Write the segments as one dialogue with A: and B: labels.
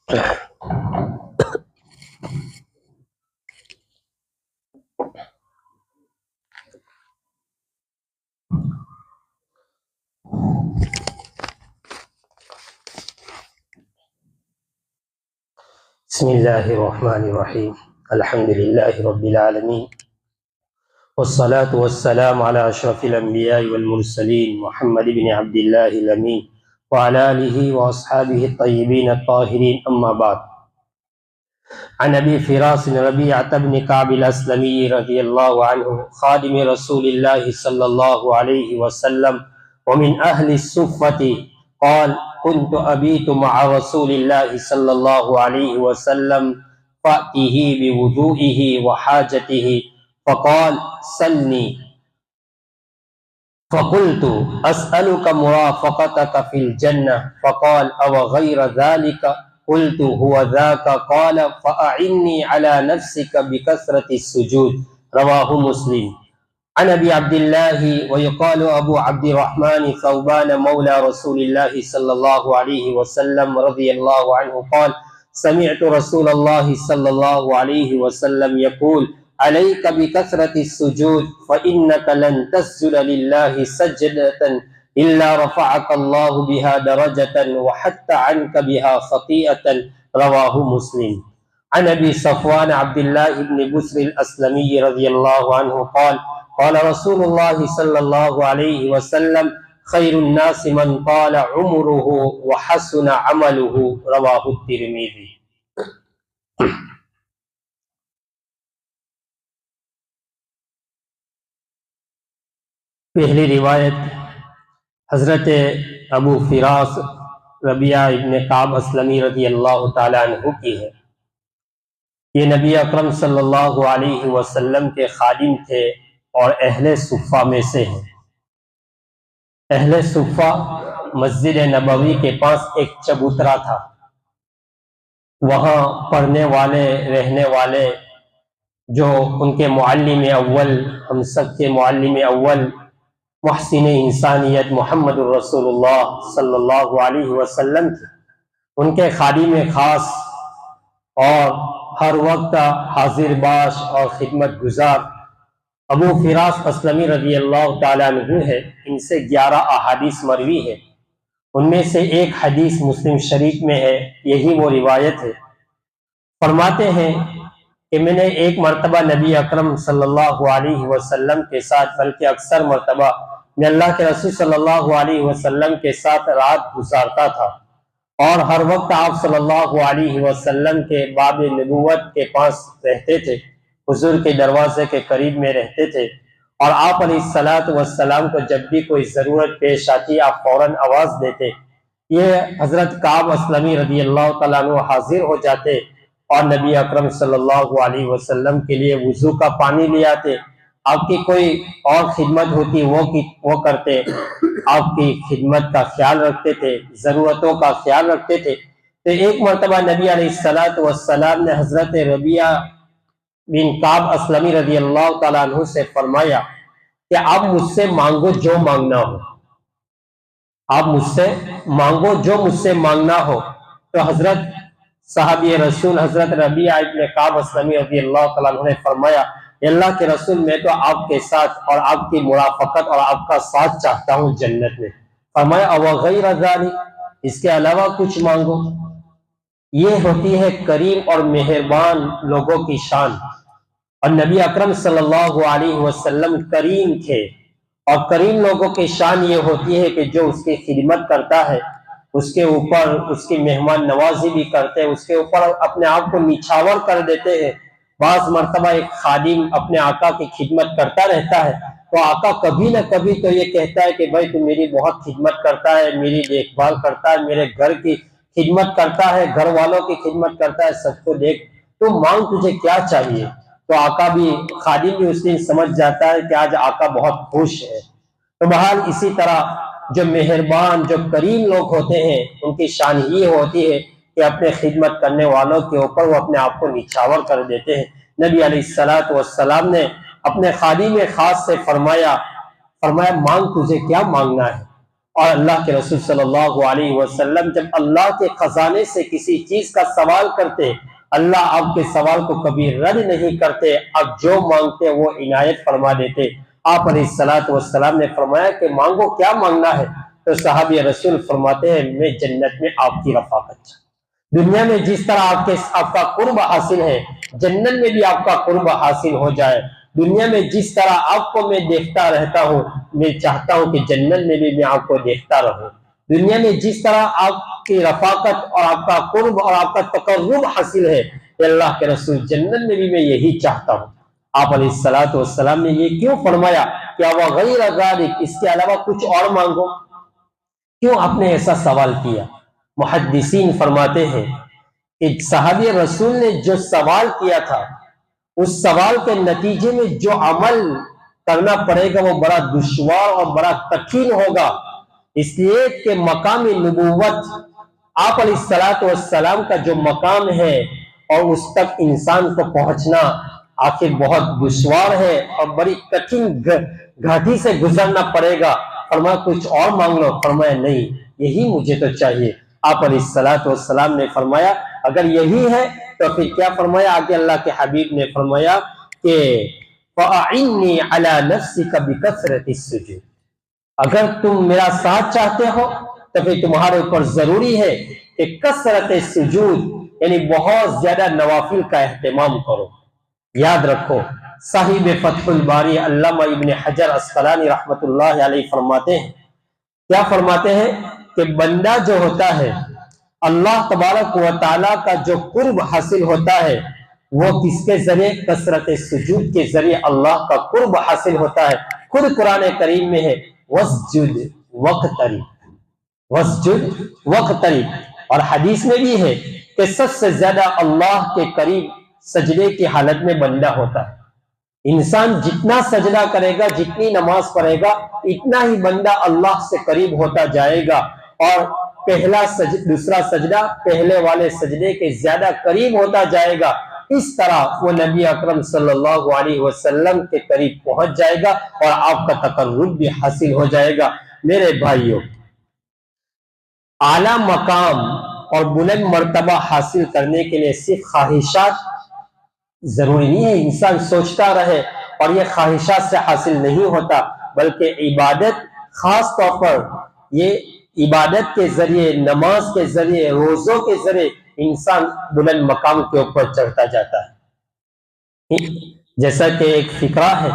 A: بسم اللہ الرحمن الرحیم الحمد للہ رب العالمین والصلاة والسلام على اشرف الانبیاء والمرسلین محمد بن عبد اللہ الامین وعلى آلہ واصحابہ الطیبین الطاہرین اما بعد عن ابی فراس ربیعۃ بن کعب الاسلمی رضی اللہ عنہ خادم رسول اللہ صلی اللہ علیہ وسلم ومن اہل الصفۃ قال كنت أبيت مع رسول الله صلى الله عليه وسلم فأتيه بوضوئه وحاجته فقال سلني فقلت أسألك مرافقتك في الجنة فقال أو غير ذلك قلت هو ذاك قال فأعني على نفسك بكثرة السجود رواه مسلم عن ابی عبد اللہ ويقال ابو عبد الرحمن ثوبان مولى رسول الله صلی اللہ علیہ وسلم رضی اللہ عنہ قال سمعت رسول اللہ صلی اللہ علیہ وسلم يقول عليك بكثرة السجود فإنك لن تسجد لله سجدة إلا رفعك الله بها درجة وحتى عنك بها خطيئة رواه مسلم عن ابی صفوان عبد اللہ بن بسر الاسلمی رضی اللہ عنہ قال رسول اللہ صلی اللہ علیہ وسلم خیر الناس من طال عمره وحسن عمله رواہ الترمذی۔ پہلی روایت حضرت ابو فراس ربیعہ ابن کعب اسلمی رضی اللہ تعالیٰ عنہ کی ہے۔ یہ نبی اکرم صلی اللہ علیہ وسلم کے خادم تھے اور اہل صفہ میں سے ہیں۔ اہل صفہ مسجد نبوی کے پاس ایک چبوترا تھا، وہاں پڑھنے والے رہنے والے جو ان کے معلم اول، ہم سب کے معلم اول محسن انسانیت محمد الرسول اللہ صلی اللہ علیہ وسلم تھے، ان کے خادم خاص اور ہر وقت حاضر باش اور خدمت گزار ابو فراس اسلمی رضی اللہ تعالیٰ عنہ ہے۔ ان سے 11 احادیث مروی ہے، ان میں سے ایک حدیث مسلم شریف میں ہے، یہی وہ روایت ہے۔ فرماتے ہیں کہ میں نے ایک مرتبہ نبی اکرم صلی اللہ علیہ وسلم کے ساتھ، بلکہ اکثر مرتبہ میں اللہ کے رسول صلی اللہ علیہ وسلم کے ساتھ رات گزارتا تھا، اور ہر وقت آپ صلی اللہ علیہ وسلم کے باب نبوت کے پاس رہتے تھے، حضور کے دروازے کے قریب میں رہتے تھے، اور آپ علیہ السلام کو جب بھی کوئی ضرورت پیش آتی آپ فوراً آواز دیتے۔ یہ حضرت کعب اسلمی رضی اللہ تعالیٰ عنہ حاضر ہو جاتے اور نبی اکرم صلی اللہ علیہ وسلم کے لیے وضو کا پانی لے آتے، آپ کی کوئی اور خدمت ہوتی وہ کرتے، آپ کی خدمت کا خیال رکھتے تھے، ضرورتوں کا خیال رکھتے تھے۔ تو ایک مرتبہ نبی علیہ السلام نے حضرت ربیعہ بن کعب اسلمی رضی اللہ تعالیٰ عنہ سے فرمایا کہ آپ مجھ سے مانگو جو مانگنا ہو، آپ مجھ سے مانگو جو مجھ سے مانگنا ہو۔ تو حضرت صحابی رسول حضرت ربیعہ بن کعب اسلمی رضی اللہ تعالیٰ عنہ نے فرمایا اللہ کے رسول میں تو آپ کے ساتھ اور آپ کی مرافقت اور آپ کا ساتھ چاہتا ہوں جنت میں۔ فرمایا او غیر ذالک، اس کے علاوہ کچھ مانگو۔ یہ ہوتی ہے کریم اور مہربان لوگوں کی شان، اور نبی اکرم صلی اللہ علیہ وسلم کریم تھے، اور کریم لوگوں کی شان یہ ہوتی ہے کہ جو اس کی خدمت کرتا ہے اس کے اوپر اس کی مہمان نوازی بھی کرتے ہیں، اس کے اوپر اپنے آپ کو نچھاور کر دیتے ہیں۔ بعض مرتبہ ایک خادم اپنے آقا کی خدمت کرتا رہتا ہے تو آقا کبھی نہ کبھی تو یہ کہتا ہے کہ بھائی تو میری بہت خدمت کرتا ہے، میری دیکھ بھال کرتا ہے، میرے گھر کی خدمت کرتا ہے، گھر والوں کی خدمت کرتا ہے، سب کو دیکھ، تو مانگ تجھے کیا چاہیے؟ تو آقا بھی، خادم بھی اس دن سمجھ جاتا ہے کہ آج آقا بہت خوش ہے۔ تو بہرحال اسی طرح جو مہربان جو کریم لوگ ہوتے ہیں ان کی شان یہ ہوتی ہے کہ اپنے خدمت کرنے والوں کے اوپر وہ اپنے آپ کو نچھاور کر دیتے ہیں۔ نبی علیہ السلام نے اپنے خادم خاص سے فرمایا مانگ تجھے کیا مانگنا ہے؟ اور اللہ کے رسول صلی اللہ علیہ وسلم جب اللہ کے خزانے سے کسی چیز کا سوال کرتے، اللہ آپ کے سوال کو کبھی رد نہیں کرتے، آپ جو مانگتے وہ عنایت فرما دیتے۔ آپ علیہ الصلوۃ والسلام نے فرمایا کہ مانگو، کیا مانگنا ہے؟ تو صحابی رسول فرماتے ہیں میں جنت میں آپ کی رفاقت چاہتا ہوں۔ دنیا میں جس طرح آپ کا قرب حاصل ہے، جنت میں بھی آپ کا قرب حاصل ہو جائے۔ دنیا میں جس طرح آپ کو میں دیکھتا رہتا ہوں، میں چاہتا ہوں کہ جنت میں بھی میں آپ کو دیکھتا رہوں۔ دنیا میں جس طرح آپ کی رفاقت اور آپ کا قرب اور آپ کا تقرب حاصل ہے، کہ اللہ کے رسول جنت میں بھی میں یہی چاہتا ہوں۔ آپ علیہ الصلوۃ والسلام نے یہ کیوں فرمایا کہ وغیر ذالک، اس کے علاوہ کچھ اور مانگو؟ کیوں آپ نے ایسا سوال کیا؟ محدثین فرماتے ہیں کہ صحابی رسول نے جو سوال کیا تھا، اس سوال کے نتیجے میں جو عمل کرنا پڑے گا وہ بڑا دشوار اور بڑا کٹھن ہوگا، اس لیے کہ مقام نبوت آپ علیہ الصلوۃ والسلام کا جو مقام ہے اور اس تک انسان کو پہنچنا آخر بہت دشوار ہے اور بڑی کٹھن گھاٹی سے گزرنا پڑے گا۔ فرمایا کچھ اور مانگ لو؟ فرمایا نہیں، یہی مجھے تو چاہیے۔ آپ علیہ الصلوۃ والسلام نے فرمایا اگر یہی ہے تو پھر کیا فرمایا؟ آگے اللہ کے حبیب نے فرمایا کہ فَأَعِنِّي عَلَى نَفْسِكَ بِكَثْرَةِ السُّجُودِ، اگر تم میرا ساتھ چاہتے ہو تو پھر تمہارے اوپر ضروری ہے کہ کثرت سجود، یعنی بہت زیادہ نوافل کا اہتمام کرو۔ یاد رکھو صاحب فتح الباری علامہ ابن حجر عسقلانی رحمۃ اللہ علیہ فرماتے ہیں، کیا فرماتے ہیں کہ بندہ جو ہوتا ہے اللہ تبارک و تعالیٰ کا جو قرب حاصل ہوتا ہے وہ کس کے ذریعے؟ کثرت سجود کے ذریعے اللہ کا قرب حاصل ہوتا ہے۔ خود قرآن کریم میں ہے وَاسْجُدْ وَاقْتَرِب، وَاسْجُدْ وَاقْتَرِب، اور حدیث میں بھی ہے کہ سب سے زیادہ اللہ کے قریب سجدے کی حالت میں بندہ ہوتا ہے۔ انسان جتنا سجدہ کرے گا، جتنی نماز پڑھے گا، اتنا ہی بندہ اللہ سے قریب ہوتا جائے گا، اور پہلا دوسرا سجدہ پہلے والے سجدے کے زیادہ قریب ہوتا جائے گا۔ اس طرح وہ نبی اکرم صلی اللہ علیہ وسلم کے قریب پہنچ جائے گا اور آپ کا تقرب بھی حاصل ہو جائے گا۔ میرے بھائیوں، اعلیٰ مقام اور بلند مرتبہ حاصل کرنے کے لیے صرف خواہشات ضروری نہیں ہے، انسان سوچتا رہے، اور یہ خواہشات سے حاصل نہیں ہوتا، بلکہ عبادت، خاص طور پر یہ عبادت کے ذریعے، نماز کے ذریعے، روزوں کے ذریعے انسان بلند مقام کے اوپر چڑھتا جاتا ہے۔ جیسا کہ ایک فقرہ ہے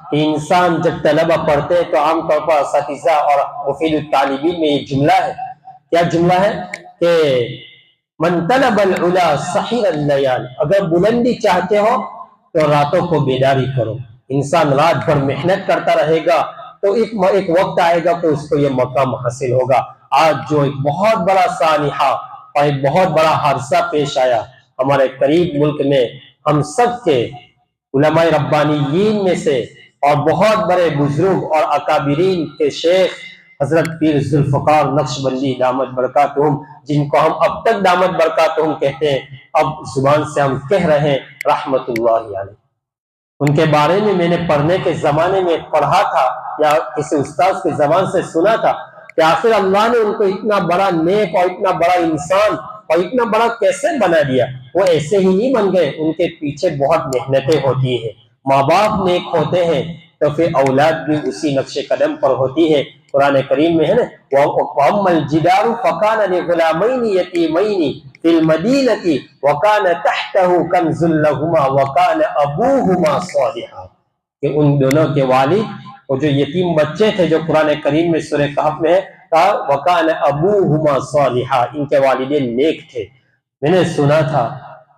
A: کہ انسان جب طلبہ پڑھتے تو عام طور پر اساتذہ اور مفید الطالبین میں یہ جملہ ہے، کیا جملہ ہے؟ کہ من طلب العلا سحر اللیال، اگر بلندی چاہتے ہو تو راتوں کو بیداری کرو۔ انسان رات بھر محنت کرتا رہے گا تو ایک وقت آئے گا کہ اس کو یہ مقام حاصل ہوگا۔ آج جو ایک بہت بڑا سانحہ اور ایک بہت بڑا حادثہ پیش آیا ہمارے قریب ملک میں، ہم سب کے علماء ربانیین میں سے اور بہت بڑے بزرگ اور اکابرین کے شیخ حضرت پیر ذوالفقار نقشبندی دامت برکاتہم، جن کو ہم اب تک دامت برکاتہم کہتے ہیں، اب زبان سے ہم کہہ رہے ہیں رحمت اللہ علیہ۔ ان کے بارے میں نے پڑھنے کے زمانے میں پڑھا تھا یا کسی استاد کے زبان سے سنا تھا کہ آخر اللہ نے ان کو اتنا بڑا نیک اور اتنا بڑا انسان اور اتنا بڑا کیسے بنا دیا؟ وہ ایسے ہی نہیں بن گئے، ان کے پیچھے بہت محنتیں ہوتی ہیں۔ ماں باپ نیک ہوتے ہیں تو پھر اولاد بھی اسی نقش قدم پر ہوتی ہے۔ قرآن کریم میں ہے نا وَأَمَّا الْجِدَارُ فَكَانَ لِغُلَامَيْنِ يَتِيمَيْنِ فِي الْمَدِينَةِ وَكَانَ تَحْتَهُ كَنْزٌ لَهُمَا وَكَانَ أَبُوهُمَا صَالِحًا، کہ ان دونوں کے والد وہ جو یتیم بچے تھے، جو قرآن کریم میں سورہ کہف میں ہے کہا وَكَانَ أَبُوهُمَا صَالِحًا، ان کے والدین نیک تھے۔ میں نے سنا تھا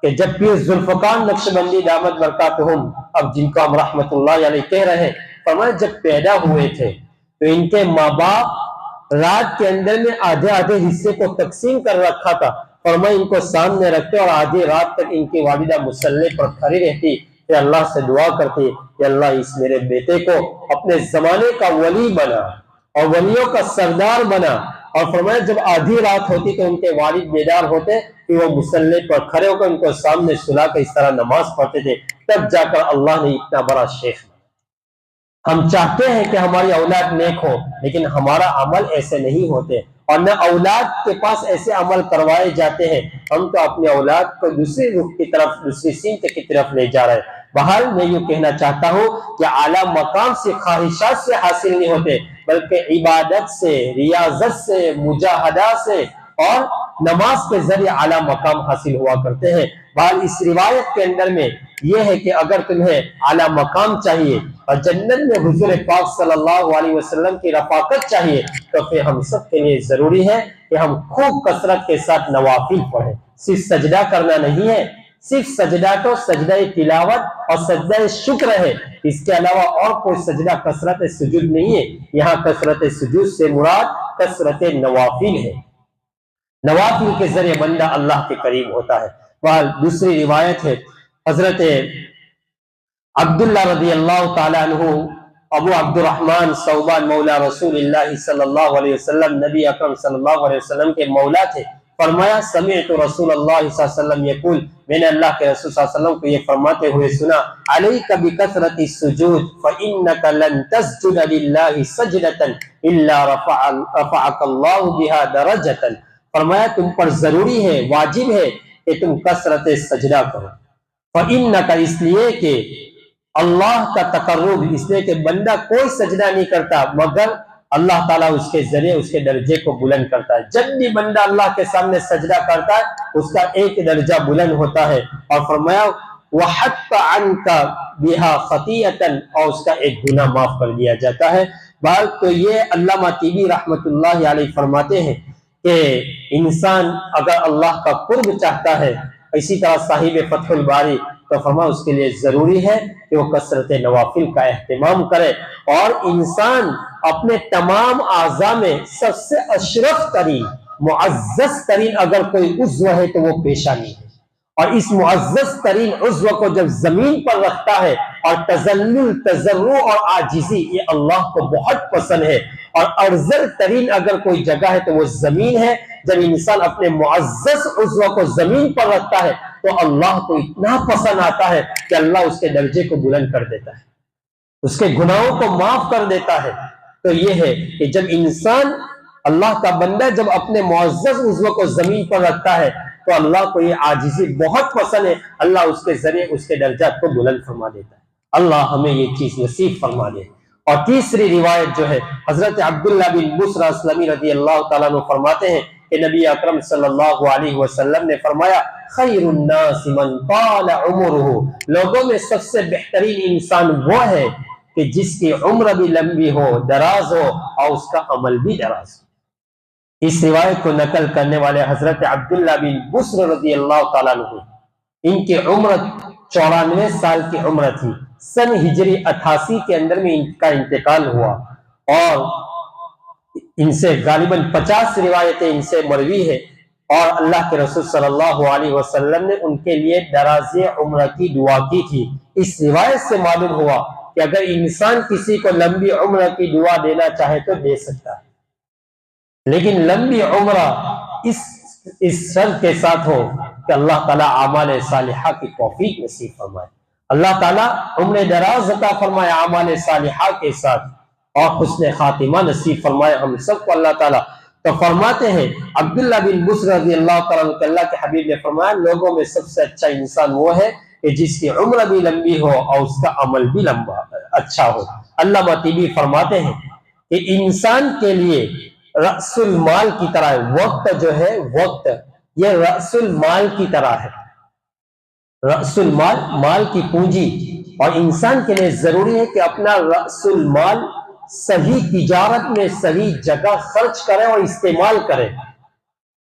A: کہ جب پیر ذوالفقار نقشبندی دامت برکاتہم، اب جن کو ہم رحمت اللہ علیہ کہہ رہے ہیں، فرمایا جب پیدا ہوئے تھے تو ان کے ماں باپ رات کے اندر میں آدھے آدھے حصے کو تقسیم کر رکھا تھا، فرمایا ان کو سامنے رکھتے اور آدھی رات تک ان کی والدہ مصلی پر کھڑی رہتی کہ اللہ سے دعا کرتی کہ اللہ اس میرے بیٹے کو اپنے زمانے کا ولی بنا اور ولیوں کا سردار بنا، اور فرمایا جب آدھی رات ہوتی تو ان کے والد بیدار ہوتے کہ وہ مصلی پر کھڑے ہو کر ان کو سامنے سلا کر اس طرح نماز پڑھتے تھے، تب جا کر اللہ نے اتنا بڑا شیخ ہم چاہتے ہیں کہ ہماری اولاد نیک ہو، لیکن ہمارا عمل ایسے نہیں ہوتے، اور نہ اولاد کے پاس ایسے عمل کروائے جاتے ہیں۔ ہم تو اپنی اولاد کو دوسری رخ کی طرف، دوسری سمت کی طرف لے جا رہے ہیں۔ بہرحال میں یوں کہنا چاہتا ہوں کہ اعلیٰ مقام سے، خواہشات سے حاصل نہیں ہوتے، بلکہ عبادت سے، ریاضت سے، مجاہدہ سے اور نماز کے ذریعے اعلیٰ مقام حاصل ہوا کرتے ہیں۔ بہرحال اس روایت کے اندر میں یہ ہے کہ اگر تمہیں اعلیٰ مقام چاہیے اور جنت میں حضور پاک صلی اللہ علیہ وسلم کی رفاقت چاہیے، تو پھر ہم سب کے لیے ضروری ہے کہ ہم خوب کثرت کے ساتھ نوافل پڑھیں۔ صرف سجدہ کرنا نہیں ہے، صرف سجدہ تو سجدہ تلاوت اور سجدہ شکر ہے، اس کے علاوہ اور کوئی سجدہ کثرت سجود نہیں ہے۔ یہاں کثرت سجود سے مراد کثرت نوافل ہے، نوافل کے ذریعے بندہ اللہ کے قریب ہوتا ہے۔ بہرحال دوسری روایت ہے حضرت عبداللہ رضی اللہ تعالیٰ عنہ، ابو عبد الرحمن ثوبان مولا رسول اللہ صلی اللہ علیہ وسلم، نبی اکرم صلی اللہ علیہ وسلم کے مولا تھے۔ فرمایا سمعت رسول اللہ صلی اللہ علیہ وسلم یقول، میں نے اللہ کے رسول صلی اللہ علیہ وسلم کو یہ فرماتے ہوئے سنا، علیک بکثرت السجود فإنک لن تسجد للہ سجدۃ الا رفعک اللہ بها درجۃ۔ فرمایا تم پر ضروری ہے، واجب ہے کہ تم کثرت سجدہ کرو، فإنک، اس لیے کہ اللہ کا تقرب، اس لیے کہ بندہ کوئی سجدہ نہیں کرتا مگر اللہ تعالیٰ اس کے ذریعے اس کے درجے کو بلند کرتا ہے۔ جب بھی بندہ اللہ کے سامنے سجدہ کرتا ہے اس کا ایک درجہ بلند ہوتا ہے، اور فرمایا وَحَتَّ عَنْكَ بِهَا خَطِيئَةً، اور اس کا ایک گناہ معاف کر دیا جاتا ہے۔ بہرحال تو یہ علامہ طیبی رحمۃ اللہ علیہ فرماتے ہیں کہ انسان اگر اللہ کا قرب چاہتا ہے، اسی طرح صاحب فتح الباری، تو فرمایا اس کے لیے ضروری ہے کہ وہ کثرت نوافل کا اہتمام کرے، اور انسان اپنے تمام اعضاء میں سب سے اشرف ترین، معزز ترین اگر کوئی عضو ہے تو وہ پیشانی ہے، اور اس معزز ترین عضو کو جب زمین پر رکھتا ہے، اور تذلل، تضرع اور عاجزی یہ اللہ کو بہت پسند ہے، اور ارذل ترین اگر کوئی جگہ ہے تو وہ زمین ہے۔ جب انسان اپنے معزز عضو کو زمین پر رکھتا ہے تو اللہ کو اتنا پسند آتا ہے کہ اللہ اس کے درجے کو بلند کر دیتا ہے، اس کے گناہوں کو معاف کر دیتا ہے۔ تو یہ ہے کہ جب انسان، اللہ کا بندہ جب اپنے معزز عضو کو زمین پر رکھتا ہے تو اللہ کو یہ عاجزی بہت پسند ہے، اللہ اس کے ذریعے اس کے درجات کو بلند فرما دیتا ہے۔ اللہ ہمیں یہ چیز نصیب فرما دے۔ اور تیسری روایت جو ہے حضرت عبداللہ بن بسر اسلمی رضی اللہ تعالیٰ عنہ فرماتے ہیں کہ نبی اکرم صلی اللہ علیہ وسلم نے فرمایا خیر الناس من طال عمرہ، لوگوں میں سب سے بہترین انسان وہ ہے کہ جس کی عمر بھی لمبی ہو، دراز ہو، اور اس کا عمل بھی دراز ہو۔ اس روایت کو نقل کرنے والے حضرت عبداللہ بن بسر رضی اللہ تعالیٰ عنہ، ان کی عمر 94 سال کی عمر تھی، سن ہجری 88 کے اندر میں ان کا انتقال ہوا، اور ان سے غالباً 50 روایتیں ان سے مروی ہے، اور اللہ کے رسول صلی اللہ علیہ وسلم نے ان کے لیے دراز عمر کی دعا کی تھی۔ اس روایت سے معلوم ہوا کہ اگر انسان کسی کو لمبی عمر کی دعا دینا چاہے تو دے سکتا ہے، لیکن لمبی عمر اس شرط کے ساتھ ہو کہ اللہ تعالیٰ اعمال صالحہ کی توفیق نصیب فرمائے، اللہ تعالیٰ عمر دراز عطا فرمائے اعمال صالحہ کے ساتھ، اور حسن خاتمہ نصیب فرمائے ہم سب کو اللہ تعالیٰ۔ تو فرماتے ہیں عبداللہ بن بسر رضی اللہ تعالیٰ عنہ کہ اللہ کے حبیب نے فرمایا لوگوں میں سب سے اچھا انسان وہ ہے کہ جس کی عمر بھی لمبی ہو اور اس کا عمل بھی لمبا اچھا ہو۔ علامہ طیبی فرماتے ہیں کہ انسان کے لیے رأس المال کی طرح وقت جو ہے، وقت یہ رأس المال کی طرح ہے، رأس المال مال کی پونجی، اور انسان کے لیے ضروری ہے کہ اپنا رأس المال صحیح تجارت میں صحیح جگہ خرچ کرے اور استعمال کرے،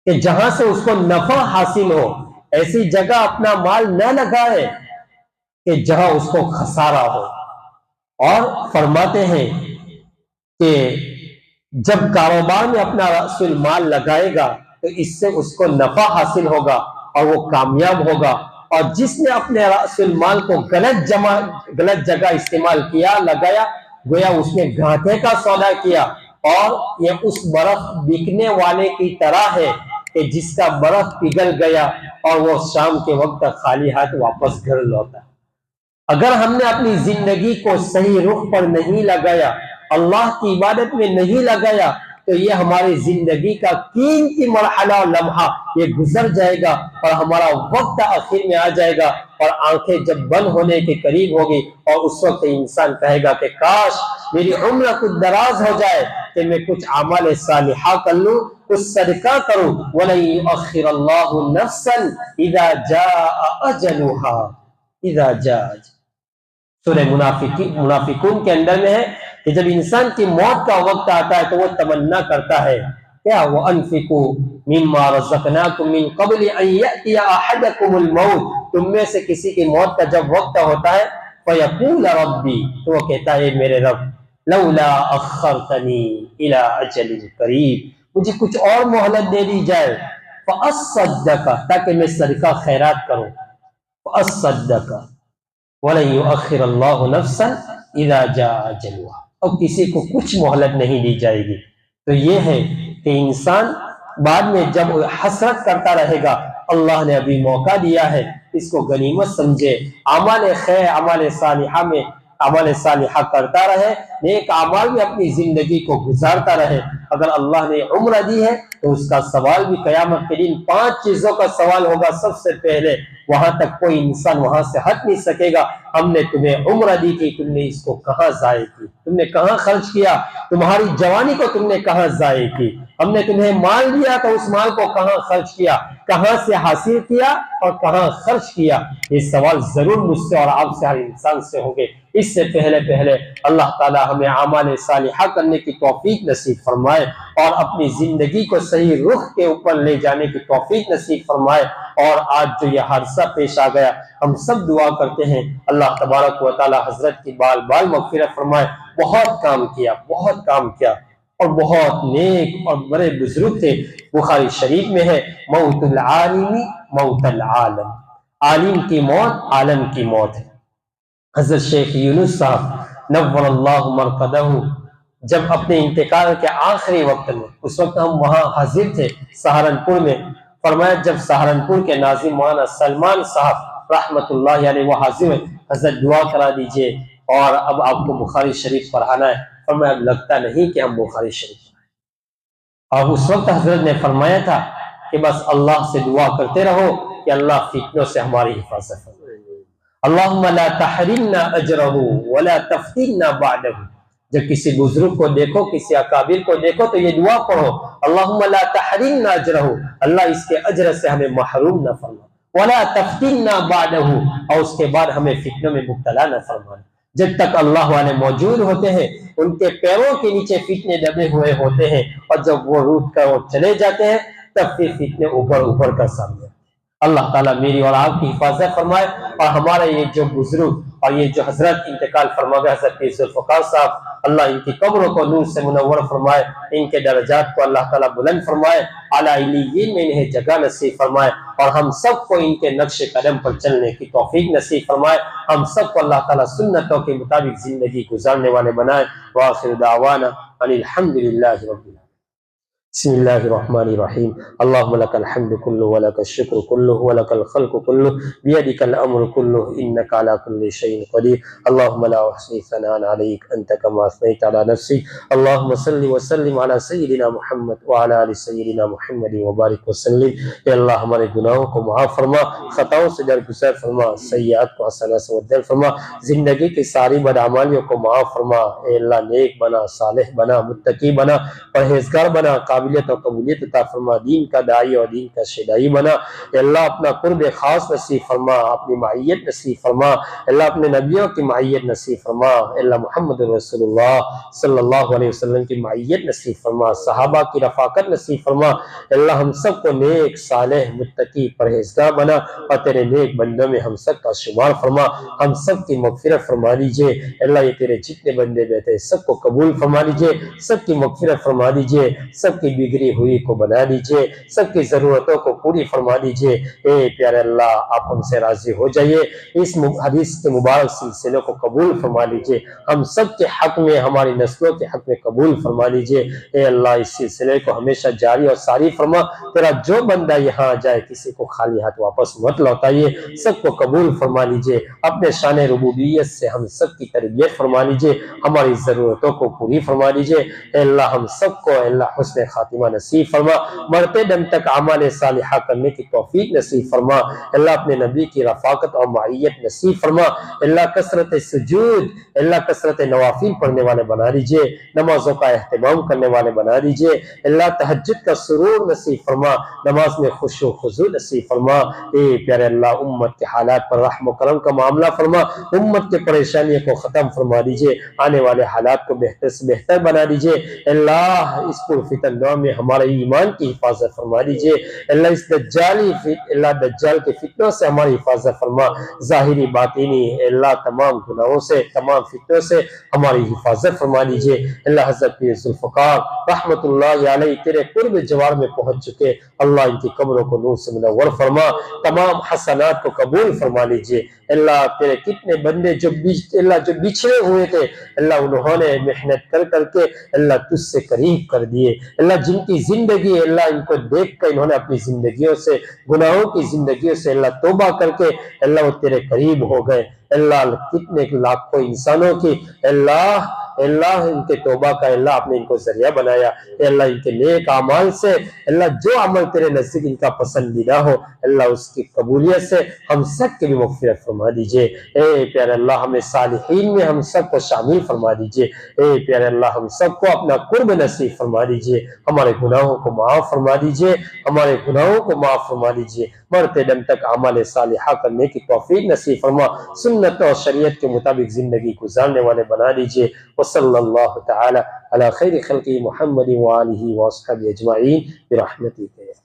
A: کہ جہاں سے اس کو نفع حاصل ہو، ایسی جگہ اپنا مال نہ لگائے کہ جہاں اس کو خسارہ ہو۔ اور فرماتے ہیں کہ جب کاروبار میں اپنا رأس المال لگائے گا تو اس سے اس کو نفع حاصل ہوگا اور وہ کامیاب ہوگا، اور جس نے اپنے رأس المال کو غلط جگہ استعمال کیا، لگایا، گویا اس نے گھاٹے کا سودا کیا، اور یہ اس برف بکنے والے کی طرح ہے کہ جس کا برف پگھل گیا اور وہ شام کے وقت خالی ہاتھ واپس گھر لوٹا۔ اگر ہم نے اپنی زندگی کو صحیح رخ پر نہیں لگایا، اللہ کی عبادت میں نہیں لگایا، تو یہ ہماری زندگی کا قیمتی مرحلہ اور لمحہ یہ گزر جائے گا اور ہمارا وقت آخر میں آ جائے گا، اور آنکھیں جب بند ہونے کے قریب ہوگی اور اس وقت انسان کہے گا کہ کاش میری عمر کچھ دراز ہو جائے کہ میں کچھ اعمال صالحہ کر لوں، کچھ صدقہ کروں۔ وَلَن يُؤَخِّرَ اللَّهُ نَفْسًا إِذَا جَاءَ أَجَلُهَا إِذَا جَاءَ۔ سورہ منافقون کے اندر میں ہے کہ جب انسان کی موت کا وقت آتا ہے تو وہ تمنا کرتا ہے کیا، وَأَنفِقُوا مِمَّا رَزَقْنَاكُم مِّن قَبْلِ أَن يَأْتِيَ أَحَدَكُمُ الْمَوْتُ، تم میں سے کسی کی موت کا جب وقت ہوتا ہے فَيَقُولَ رَبِّي، تو وہ کہتا ہے میرے رب لَوْلَا أَخَّرْتَنِي إِلَىٰ أَجَلٍ قَرِيبٍ، مجھے کچھ اور مہلت دے دی جائے، فَأَصَّدَّقَ، تاکہ میں صدقہ خیرات کروں، فَأَصَّدَّقَ وَلَن يُؤَخِّرَ اللَّهُ نَفْسًا إِذَا جَاءَ أَجَلُهَا، اور کسی کو کچھ مہلت نہیں دی جائے گی۔ تو یہ ہے کہ انسان بعد میں جب حسرت کرتا رہے گا، اللہ نے ابھی موقع دیا ہے، اس کو غنیمت سمجھے، اعمال خیر اعمال صالحہ میں اعمال صالحہ کرتا رہے، نیک اعمال میں اپنی زندگی کو گزارتا رہے۔ اگر اللہ نے عمر دی ہے تو اس کا سوال بھی قیامت کے دن 5 چیزوں کا سوال ہوگا۔ سب سے پہلے وہاں تک کوئی انسان وہاں سے ہٹ نہیں سکے گا، ہم نے تمہیں عمر دی تھی، تم نے اس کو کہاں ضائع کی، تم نے کہاں خرچ کیا، تمہاری جوانی کو تم نے کہاں ضائع کی، ہم نے تمہیں مال دیا تو اس مال کو کہاں خرچ کیا، کہاں سے حاصل کیا اور کہاں خرچ کیا۔ یہ سوال ضرور مجھ سے اور آپ سے، ہر انسان سے ہوں گے۔ اس سے پہلے اللہ تعالی ہمیں اعمال صالحہ کرنے کی توفیق نصیب فرمائے اور اپنی زندگی کو صحیح رخ کے اوپر لے جانے کی توفیق نصیب فرمائے۔ اور آج جو یہ حادثہ پیش آ گیا، ہم سب دعا کرتے ہیں اللہ تبارک و تعالی حضرت کی بال بال مغفرت فرمائے۔ بہت کام کیا اور بہت نیک اور بڑے بزرگ تھے۔ بخاری شریف میں ہے موت العالم موت العالم، عالم کی موت عالم کی موت ہے۔ حضرت شیخ یونس صاحب نور اللہ مرقدہ جب اپنے انتقال کے آخری وقت میں، اس وقت ہم وہاں حاضر تھے سہارنپور میں، فرمایا جب سہارنپور کے ناظم مولانا سلمان صاحب رحمت اللہ علیہ وہ حاضر ہوئے، حضرت دعا کرا دیجئے اور اب آپ کو بخاری شریف پڑھانا ہے۔ فرمایا اب لگتا نہیں کہ ہم بخاری شریف پڑھائیں۔ اور اس وقت حضرت نے فرمایا تھا کہ بس اللہ سے دعا کرتے رہو کہ اللہ فتنوں سے ہماری حفاظت فرمائے۔ اللہم لا تحرمنا اجرہ ولا تفتنا بعدہ، جب کسی بزرگ کو دیکھو، کسی اکابر کو دیکھو تو یہ دعا پڑھو، اللہم لا تحرمنا اجرہ، اللہ اس کے اجر سے ہمیں محروم نہ فرما، ولا تفتنا بعدہ، اور اس کے بعد ہمیں فتنوں میں مبتلا نہ فرما۔ جب تک اللہ والے موجود ہوتے ہیں ان کے پیروں کے نیچے فتنے دبے ہوئے ہوتے ہیں، اور جب وہ روٹ کر وہ چلے جاتے ہیں تب پھر فتنے اوپر کر سامنے۔ اللہ تعالیٰ میری اور آپ کی حفاظت فرمائے، اور ہمارے یہ جو بزرگ اور یہ جو حضرت انتقال فرما گئے حضرت پیر ذوالفقار صاحب، اللہ ان کی قبروں کو نور سے منور فرمائے، ان کے درجات کو اللہ تعالیٰ بلند فرمائے، اعلیٰ علیین میں انہیں جگہ نصیب فرمائے، اور ہم سب کو ان کے نقش قدم پر چلنے کی توفیق نصیب فرمائے، ہم سب کو اللہ تعالیٰ سنتوں کے مطابق زندگی گزارنے والے بنائے۔ وآخر دعوانا ان الحمد للہ رب العالمین۔ بسم اللہ الرحمن الرحیم، اللہم لک الحمد کلہ ولک الشکر کلہ ولک الخلق کلہ بیدک الامر کلہ انک علی کل شیء قدیر، اللہم لا احصی ثناء علیک انت کما اثنیت علی نفسک، اللہم صل وسلم علی سیدنا محمد وعلی آل سیدنا محمد وبارک وسلم۔ اے اللہ ہمارے گناہوں کو معاف فرما، خطاؤں سے درگزر فرما، سیئات کو حسنات سے بدل فرما، زندگی کی ساری بدعمالیوں کو معاف فرما۔ اے اللہ نیک بنا، صالح بنا، متقی بنا، پرہیزگار بنا، قابلیت اور قبولیت عطا فرما، دین کا داعی اور دین کا شیدائی بنا۔ اے اللہ اپنا قرب خاص نصیب فرما، اپنی معیت نصیب فرما، اے اللہ اپنے نبیوں کی معیت نصیب فرما، اے اللہ محمد رسول اللہ صلی اللہ علیہ وسلم کی معیت نصیب فرما، صحابہ کی رفاقت نصیب فرما۔ اے اللہ ہم سب کو نیک، صالح، متقی، پرہیزگار بنا، اور تیرے نیک بندوں میں ہم سب کا شمار فرما، ہم سب کی مغفرت فرما دیجئے۔ اے اللہ یہ تیرے جتنے بندے بیٹھے سب کو قبول فرما دیجئے، سب کی مغفرت فرما دیجئے، سب کی بگڑی ہوئی کو بنا دیجئے، سب کی ضرورتوں کو پوری فرما دیجئے۔ اے پیارے اللہ آپ ہم سے راضی ہو جائیے، اس حدیث کے مبارک سلسلے کو قبول فرما لیجئے، ہم سب کے حق میں، ہماری نسلوں کے حق میں قبول فرما لیجئے۔ اے اللہ اس سلسلے کو ہمیشہ جاری اور ساری فرما، تیرا جو بندہ یہاں جائے کسی کو خالی ہاتھ واپس مت لوٹائیے، سب کو قبول فرما لیجئے، اپنے شان ربوبیت سے ہم سب کی تربیت فرما لیجئے، ہماری ضرورتوں کو پوری فرما لیجئے۔ اے اللہ ہم سب کو اے اللہ حسن خاتمہ نصیب فرما، مرتے دم تک اعمال صالحہ کرنے کی توفیق نصیب فرما، اللہ اپنے نبی کی رفاقت اور معیت نصیب فرما، اللہ کثرت سجود، اللہ کثرت نوافل پڑھنے والے بنا دیجئے، نمازوں کا اہتمام کرنے والے بنا دیجئے، اللہ تہجد کا سرور نصیب فرما، نماز میں خشوع و خضوع نصیب فرما۔ اے پیارے اللہ امت کے حالات پر رحم و کرم کا معاملہ فرما، امت کے پریشانیوں کو ختم فرما دیجئے، آنے والے حالات کو بہتر سے بہتر بنا دیجئے، اللہ اس پرفتن دور میں ہمارے ایمان کی حفاظت فرما دیجئے، اللہ اس دجال کے فتنوں سے ہماری حفاظت فرما، ظاہری باطنی اللہ تمام گناہوں سے، تمام فتنوں سے ہماری حفاظت فرما دیجئے۔ اللہ حضرت پیر ذوالفقار رحمت اللہ علیہ تیرے قرب جوار میں پہنچ چکے، اللہ ان کی قبروں کو نور سے منور فرما، تمام حسنات کو قبول فرما لیجئے۔ اللہ تیرے کتنے بندے جو بچھڑے ہوئے تھے، اللہ انہوں نے محنت کر کر کے اللہ تجھ سے قریب کر دیے، اللہ جن کی زندگی اللہ ان کو دیکھ کر انہوں نے اپنی زندگیوں سے، گناہوں کی زندگیوں سے اللہ توبہ کر کے اللہ وہ تیرے قریب ہو گئے، اللہ کتنے لاکھوں انسانوں کی اللہ ان کے توبہ کا اللہ آپ نے ان کو ذریعہ بنایا، اے اللہ ان کے نیک اعمال سے اللہ جو عمل تیرے نزدیک ان کا پسندیدہ ہو اللہ اس کی قبولیت سے ہم سب کے بھی مغفرت فرما دیجئے۔ اے پیارے اللہ ہمیں صالحین میں ہم سب کو شامل فرما دیجئے، اے پیارے اللہ ہم سب کو اپنا قرب نصیب فرما دیجئے، ہمارے گناہوں کو معاف فرما دیجئے، ہمارے گناہوں کو معاف فرما دیجئے، مرتے دم تک اعمال صالحہ کرنے کی توفیق نصیب فرما، سنت اور شریعت کے مطابق زندگی گزارنے والے بنا دیجئے۔ وصلی اللہ تعالی علی خیر خلقہ محمد وآلہ وصحبہ اجمعین برحمتک۔